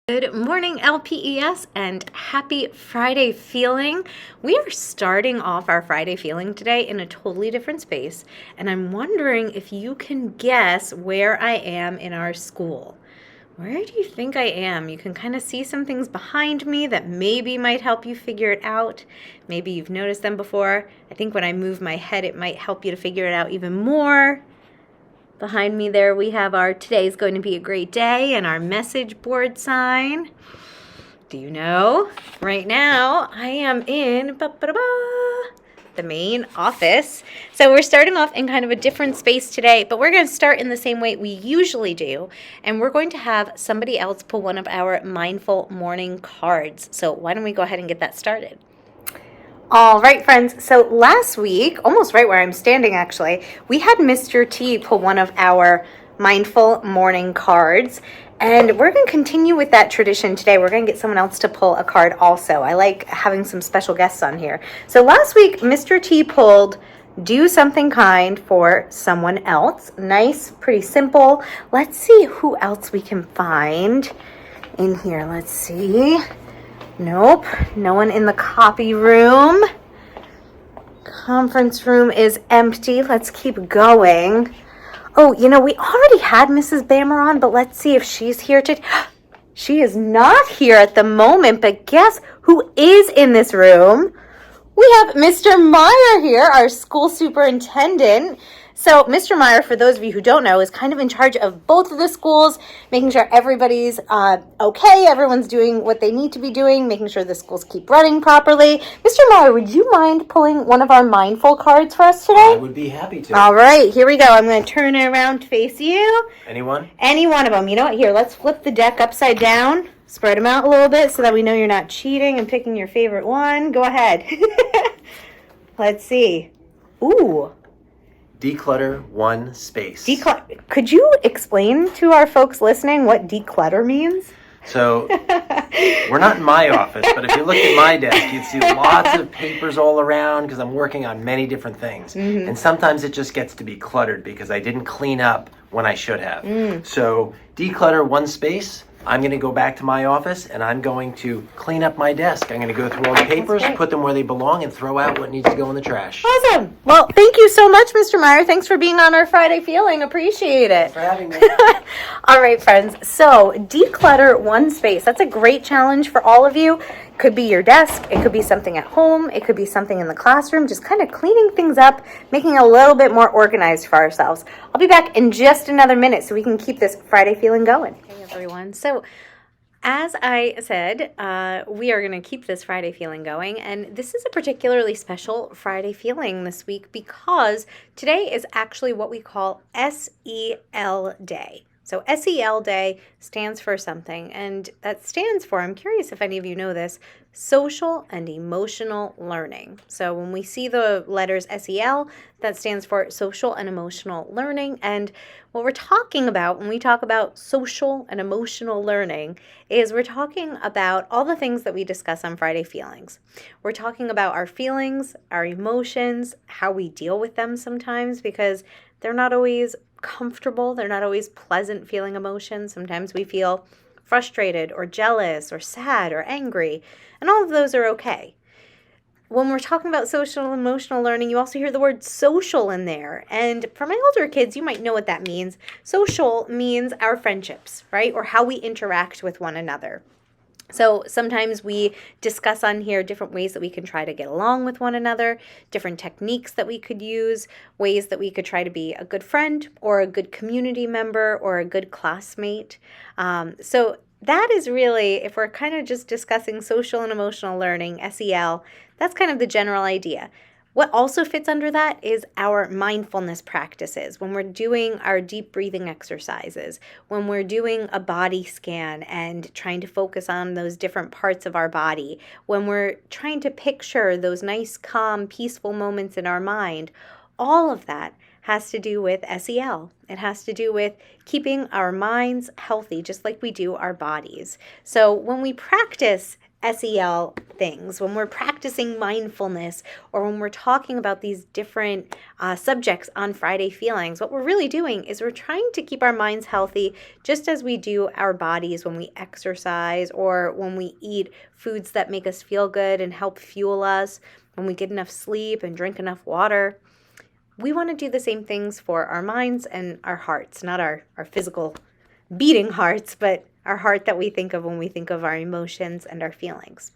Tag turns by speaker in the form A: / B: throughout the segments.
A: Good morning, LPES, and happy Friday feeling. We are starting off our Friday feeling today in a totally different space, and I'm wondering if you can guess where I am in our school. Where do you think I am? You can kind of see some things behind me that maybe might help you figure it out. Maybe you've noticed them before. I think when I move my head, it might help you to figure it out even more. Behind me there we have our "Today's going to be a great day" and our message board sign. Do you know? Right now I am in the main office. So we're starting off in kind of a different space today, but we're going to start in the same way we usually do, and we're going to have somebody else pull one of our mindful morning cards. So why don't we go ahead and get that started? All right, friends. So last week, almost right where I'm standing actually, we had Mr. T pull one of our mindful morning cards. And we're going to continue with that tradition today. We're going to get someone else to pull a card also. I like having some special guests on here. So last week, Mr. T pulled "Do Something Kind for Someone Else." Nice, pretty simple. Let's see who else we can find in here. Let's see. Nope, no one in the copy room. Conference room is empty. Let's keep going. Oh, we already had Mrs. Bammer on, but let's see if she's here today. She is not here at the moment, but guess who is in this room? We have Mr. Meyer here, our school superintendent. So Mr. Meyer, for those of you who don't know, is kind of in charge of both of the schools, making sure everybody's okay, everyone's doing what they need to be doing, making sure the schools keep running properly. Mr. Meyer, would you mind pulling one of our mindful cards for us today?
B: I would be happy to.
A: All right, here we go. I'm going to turn it around to face you.
B: Anyone?
A: Any one of them. You know what? Here, let's flip the deck upside down. Spread them out a little bit so that we know you're not cheating and picking your favorite one. Go ahead. Let's see. Ooh.
B: Declutter one space.
A: Could you explain to our folks listening what declutter means?
B: So, we're not in my office, but if you look at my desk, you'd see lots of papers all around because I'm working on many different things. Mm-hmm. And sometimes it just gets to be cluttered because I didn't clean up when I should have. So, declutter one space. I'm going to go back to my office and I'm going to clean up my desk. I'm going to go through all the papers, put them where they belong, and throw out what needs to go in the trash.
A: Awesome. Well, thank you so much, Mr. Meyer. Thanks for being on our Friday Feeling. Appreciate it.
B: Thanks for having me.
A: All right, friends. So declutter one space. That's a great challenge for all of you. Could be your desk, it could be something at home, it could be something in the classroom, just kind of cleaning things up, making it a little bit more organized for ourselves. I'll be back in just another minute so we can keep this Friday feeling going. Hey everyone. So as I said, we are going to keep this Friday feeling going, and this is a particularly special Friday feeling this week because today is actually what we call SEL Day. So SEL Day stands for something, and that stands for, I'm curious if any of you know this, social and emotional learning. So when we see the letters SEL, that stands for social and emotional learning. And what we're talking about when we talk about social and emotional learning is we're talking about all the things that we discuss on Friday Feelings. We're talking about our feelings, our emotions, how we deal with them sometimes because they're not always comfortable. They're not always pleasant feeling emotions. Sometimes we feel frustrated or jealous or sad or angry, and all of those are okay. When we're talking about social and emotional learning, you also hear the word social in there. And for my older kids, you might know what that means. Social means our friendships, right? Or how we interact with one another. So sometimes we discuss on here different ways that we can try to get along with one another, different techniques that we could use, ways that we could try to be a good friend or a good community member or a good classmate. So that is really, if we're kind of just discussing social and emotional learning, SEL, that's kind of the general idea. What also fits under that is our mindfulness practices. When we're doing our deep breathing exercises, when we're doing a body scan and trying to focus on those different parts of our body, when we're trying to picture those nice, calm, peaceful moments in our mind, all of that has to do with SEL. It has to do with keeping our minds healthy, just like we do our bodies. So when we practice SEL things, when we're practicing mindfulness, or when we're talking about these different subjects on Friday Feelings, what we're really doing is we're trying to keep our minds healthy, just as we do our bodies when we exercise or when we eat foods that make us feel good and help fuel us, when we get enough sleep and drink enough water. We want to do the same things for our minds and our hearts, not our physical beating hearts, but our heart that we think of when we think of our emotions and our feelings.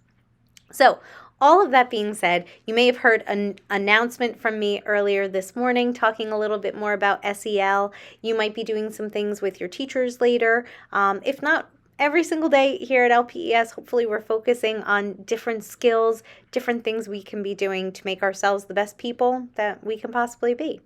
A: So, all of that being said, you may have heard an announcement from me earlier this morning talking a little bit more about SEL. You might be doing some things with your teachers later. If not every single day here at LPES, hopefully we're focusing on different skills, different things we can be doing to make ourselves the best people that we can possibly be.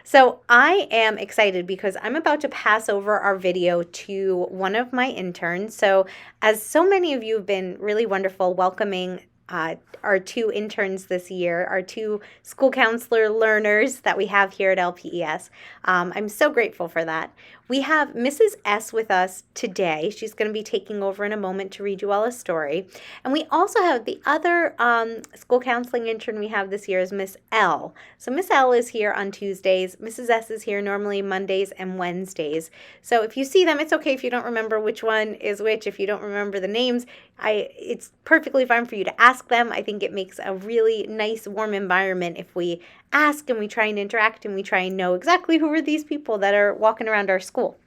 A: So I am excited because I'm about to pass over our video to one of my interns. So as so many of you have been really wonderful welcoming our two interns this year, our two school counselor learners that we have here at LPES. I'm so grateful for that. We have Mrs. S with us today. She's going to be taking over in a moment to read you all a story. And we also have the other school counseling intern we have this year is Miss L. So Miss L is here on Tuesdays. Mrs. S is here normally Mondays and Wednesdays. So if you see them, it's okay if you don't remember which one is which. If you don't remember the names, it's perfectly fine for you to ask them. I think it makes a really nice, warm environment if we ask and we try and interact and we try and know exactly who are these people that are walking around our school.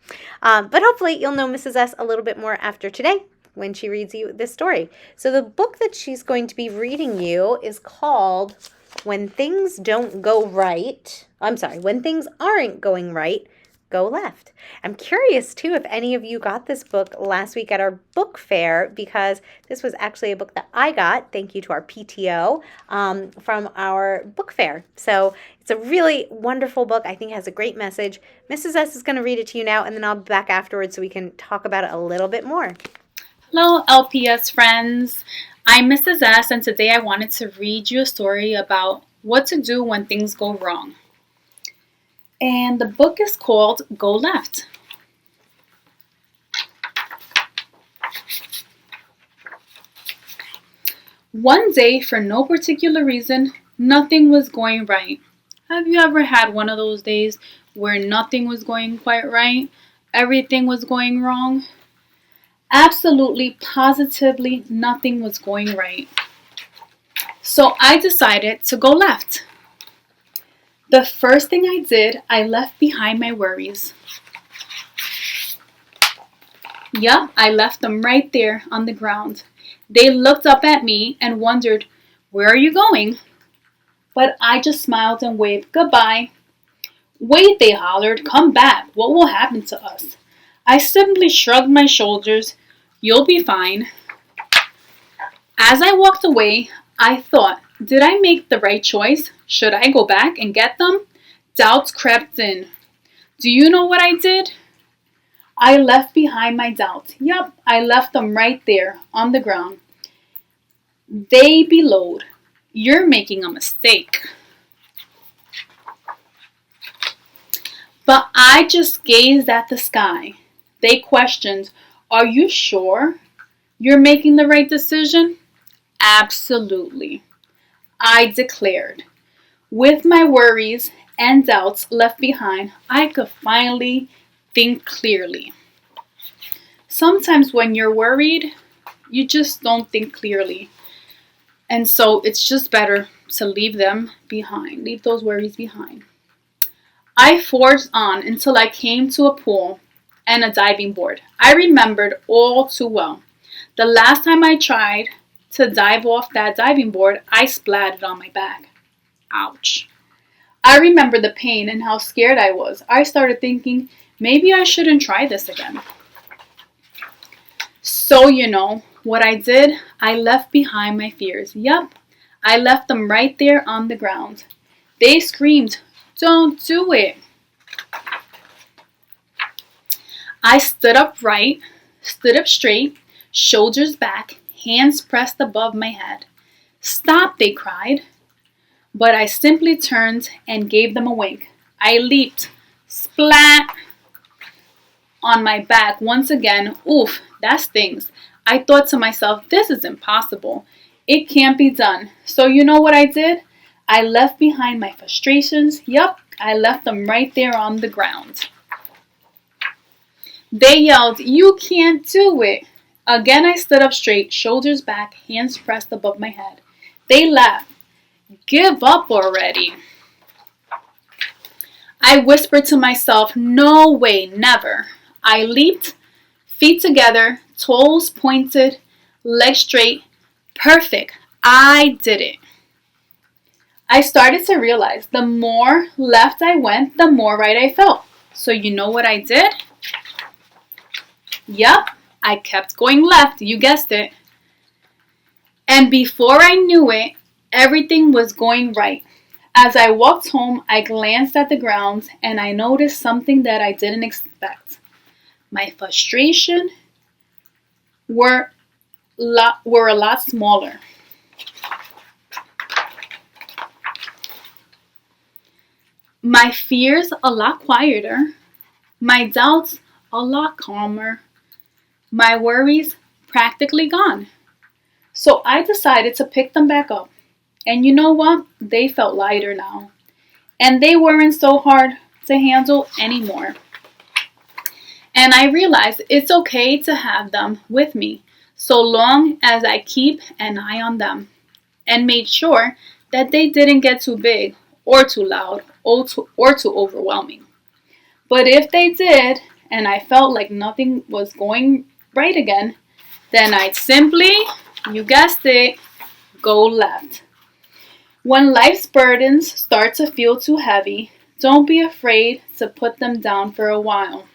A: But hopefully you'll know Mrs. S a little bit more after today when she reads you this story. So the book that she's going to be reading you is called When Things Don't Go Right. When Things Aren't Going Right, Go Left. I'm curious too if any of you got this book last week at our book fair, because this was actually a book that I got, thank you to our PTO, from our book fair. So it's a really wonderful book. I think it has a great message. Mrs. S is going to read it to you now, and then I'll be back afterwards so we can talk about it a little bit more.
C: Hello, LPS friends. I'm Mrs. S, and today I wanted to read you a story about what to do when things go wrong. And the book is called Go Left. One day, for no particular reason, nothing was going right. Have you ever had one of those days where nothing was going quite right? Everything was going wrong? Absolutely, positively, nothing was going right. So I decided to go left. The first thing I did, I left behind my worries. Yup, I left them right there on the ground. They looked up at me and wondered, "Where are you going?" But I just smiled and waved goodbye. "Wait," they hollered, "come back. What will happen to us?" I simply shrugged my shoulders. "You'll be fine." As I walked away, I thought, did I make the right choice? Should I go back and get them? Doubts crept in. Do you know what I did? I left behind my doubts. Yup, I left them right there on the ground. They bellowed, "You're making a mistake." But I just gazed at the sky. They questioned, "Are you sure you're making the right decision?" Absolutely, I declared. With my worries and doubts left behind, I could finally think clearly. Sometimes when you're worried, you just don't think clearly. And so it's just better to leave them behind, leave those worries behind. I forged on until I came to a pool and a diving board. I remembered all too well. The last time I tried to dive off that diving board, I splatted on my back. Ouch. I remember the pain and how scared I was. I started thinking, maybe I shouldn't try this again. So you know what I did? I left behind my fears. Yup, I left them right there on the ground. They screamed, "Don't do it." I stood up straight, shoulders back, hands pressed above my head. "Stop," they cried. But I simply turned and gave them a wink. I leaped, splat, on my back once again. Oof, that stings. I thought to myself, this is impossible. It can't be done. So you know what I did? I left behind my frustrations. Yup, I left them right there on the ground. They yelled, you can't do it. Again, I stood up straight, shoulders back, hands pressed above my head. They laughed. Give up already. I whispered to myself, no way, never. I leaped, feet together, toes pointed, legs straight. Perfect. I did it. I started to realize the more left I went, the more right I felt. So you know what I did? Yup, I kept going left, you guessed it. And before I knew it, everything was going right. As I walked home, I glanced at the ground and I noticed something that I didn't expect. My frustration were a lot smaller. My fears a lot quieter. My doubts a lot calmer. My worries practically gone. So I decided to pick them back up. And you know what? They felt lighter now. And they weren't so hard to handle anymore. And I realized it's okay to have them with me, so long as I keep an eye on them and made sure that they didn't get too big or too loud or too overwhelming. But if they did, and I felt like nothing was going right again, then I'd simply, you guessed it, go left. When life's burdens start to feel too heavy, don't be afraid to put them down for a while.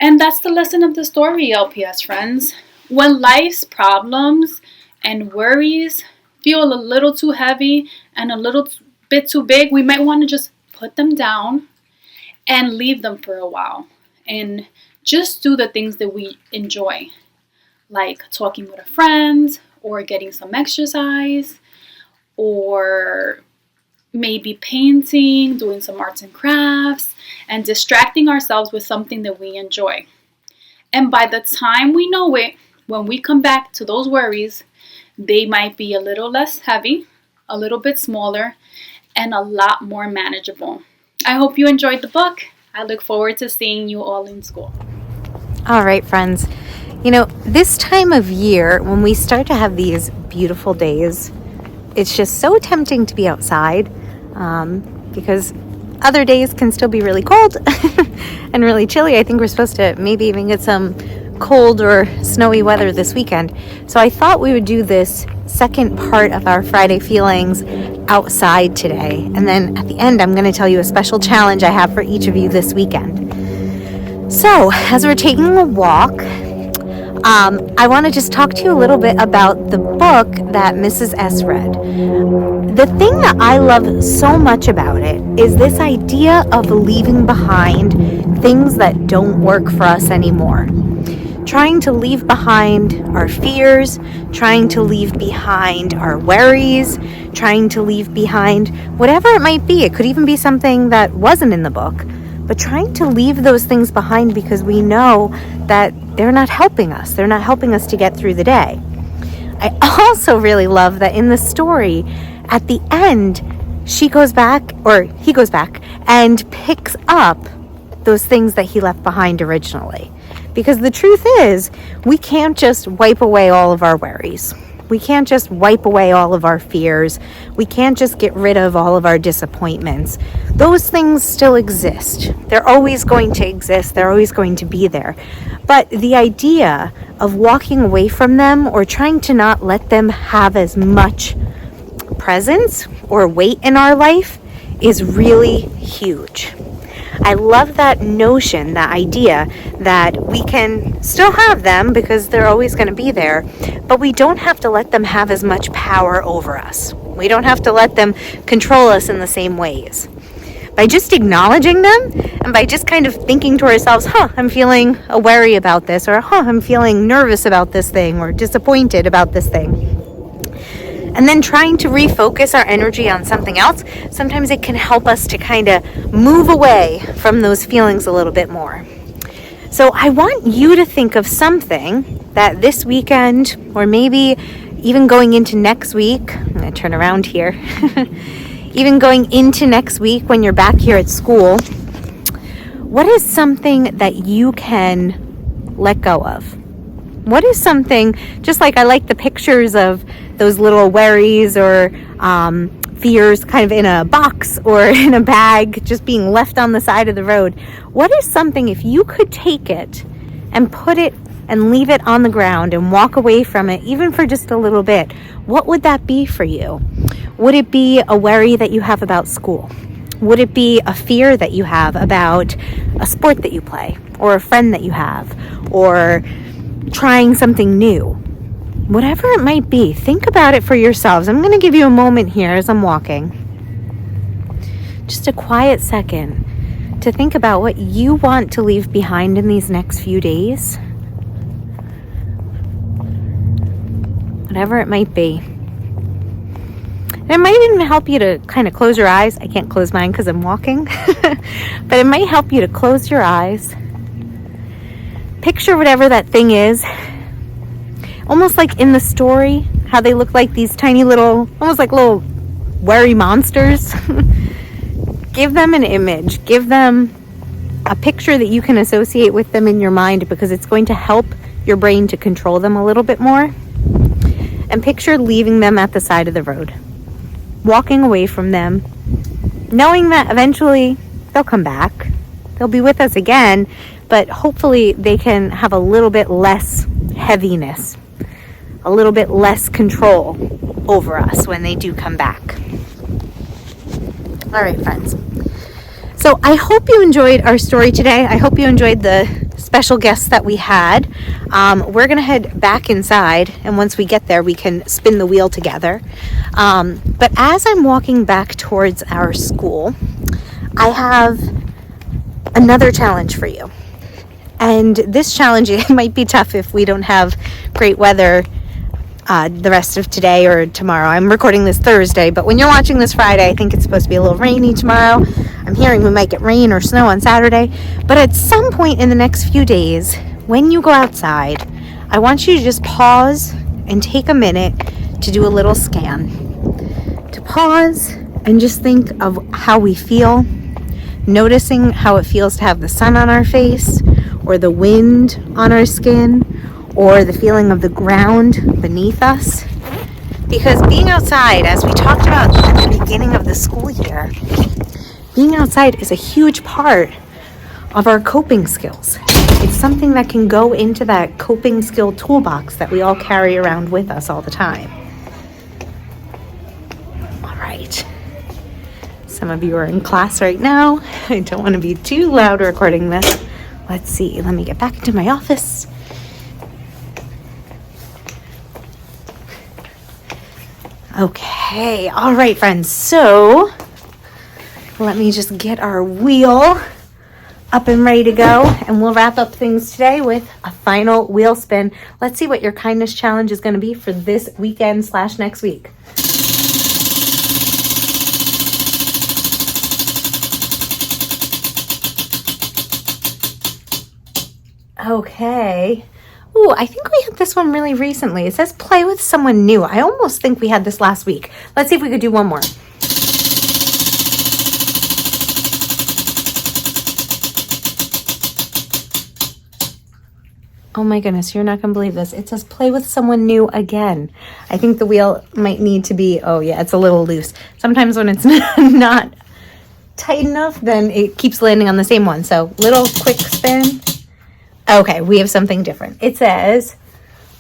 C: And that's the lesson of the story, LPS friends. When life's problems and worries feel a little too heavy and a little bit too big, we might want to just put them down and leave them for a while. And just do the things that we enjoy, like talking with a friend or getting some exercise, or maybe painting, doing some arts and crafts, and distracting ourselves with something that we enjoy. And by the time we know it, when we come back to those worries, they might be a little less heavy, a little bit smaller, and a lot more manageable. I hope you enjoyed the book. I look forward to seeing you all in school.
A: All right, friends. You know, this time of year, when we start to have these beautiful days, it's just so tempting to be outside because other days can still be really cold and really chilly. I think we're supposed to maybe even get some cold or snowy weather this weekend. So I thought we would do this second part of our Friday feelings outside today. And then at the end, I'm going to tell you a special challenge I have for each of you this weekend. So as we're taking a walk, I want to just talk to you a little bit about the book that Mrs. S read. The thing that I love so much about it is this idea of leaving behind things that don't work for us anymore. Trying to leave behind our fears, trying to leave behind our worries, trying to leave behind whatever it might be. It could even be something that wasn't in the book. But trying to leave those things behind because we know that they're not helping us. They're not helping us to get through the day. I also really love that in the story, at the end, he goes back and picks up those things that he left behind originally. Because the truth is, we can't just wipe away all of our worries. We can't just wipe away all of our fears. We can't just get rid of all of our disappointments. Those things still exist. They're always going to exist. They're always going to be there. But the idea of walking away from them or trying to not let them have as much presence or weight in our life is really huge. I love that notion, that idea that we can still have them because they're always going to be there, but we don't have to let them have as much power over us. We don't have to let them control us in the same ways. By just acknowledging them and by just kind of thinking to ourselves, I'm feeling a worry about this, or I'm feeling nervous about this thing, or disappointed about this thing. And then trying to refocus our energy on something else, sometimes it can help us to kind of move away from those feelings a little bit more. So I want you to think of something that this weekend, or maybe even going into next week, I'm going to turn around here, even going into next week when you're back here at school, what is something that you can let go of? What is something, just like I like the pictures of those little worries or fears kind of in a box or in a bag, just being left on the side of the road. What is something, if you could take it and put it and leave it on the ground and walk away from it, even for just a little bit, what would that be for you? Would it be a worry that you have about school? Would it be a fear that you have about a sport that you play, or a friend that you have, or trying something new? Whatever it might be, think about it for yourselves. I'm going to give you a moment here as I'm walking. Just a quiet second to think about what you want to leave behind in these next few days. Whatever it might be. And it might even help you to kind of close your eyes. I can't close mine because I'm walking. But it might help you to close your eyes. Picture whatever that thing is. Almost like in the story, how they look like these tiny little, almost like little worry monsters. Give them an image. Give them a picture that you can associate with them in your mind, because it's going to help your brain to control them a little bit more. And picture leaving them at the side of the road. Walking away from them, knowing that eventually they'll come back. They'll be with us again, but hopefully they can have a little bit less heaviness, a little bit less control over us when they do come back. All right, friends. So I hope you enjoyed our story today. I hope you enjoyed the special guests that we had. We're going to head back inside, and once we get there, we can spin the wheel together. But as I'm walking back towards our school, I have another challenge for you. And this challenge, it might be tough if we don't have great weather the rest of today or tomorrow. I'm recording this Thursday, but when you're watching this Friday, I think it's supposed to be a little rainy tomorrow. I'm hearing we might get rain or snow on Saturday. But at some point in the next few days, when you go outside, I want you to just pause and take a minute to do a little scan. To pause and just think of how we feel, noticing how it feels to have the sun on our face, or the wind on our skin, or the feeling of the ground beneath us. Because being outside, as we talked about at the beginning of the school year, being outside is a huge part of our coping skills. It's something that can go into that coping skill toolbox that we all carry around with us all the time. All right. Some of you are in class right now. I don't want to be too loud recording this. Let's see. Let me get back into my office. Okay, all right, friends. So let me just get our wheel up and ready to go, and we'll wrap up things today with a final wheel spin. Let's see what your kindness challenge is going to be for this weekend / next week. Okay. Ooh, I think we had this one really recently. It says play with someone new. I almost think we had this last week. Let's see if we could do one more. Oh my goodness, you're not going to believe this. It says play with someone new again. I think the wheel might need to be, oh yeah, it's a little loose. Sometimes when it's not tight enough, then it keeps landing on the same one. So little quick spin. Okay, we have something different. It says,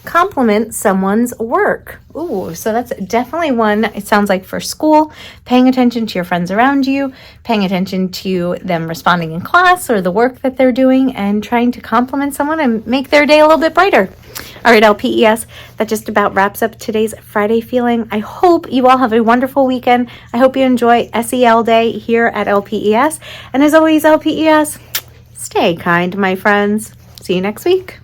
A: compliment someone's work. Ooh, so that's definitely one, it sounds like, for school, paying attention to your friends around you, paying attention to them responding in class or the work that they're doing, and trying to compliment someone and make their day a little bit brighter. All right, LPES, that just about wraps up today's Friday feeling. I hope you all have a wonderful weekend. I hope you enjoy SEL Day here at LPES. And as always, LPES, stay kind, my friends. See you next week.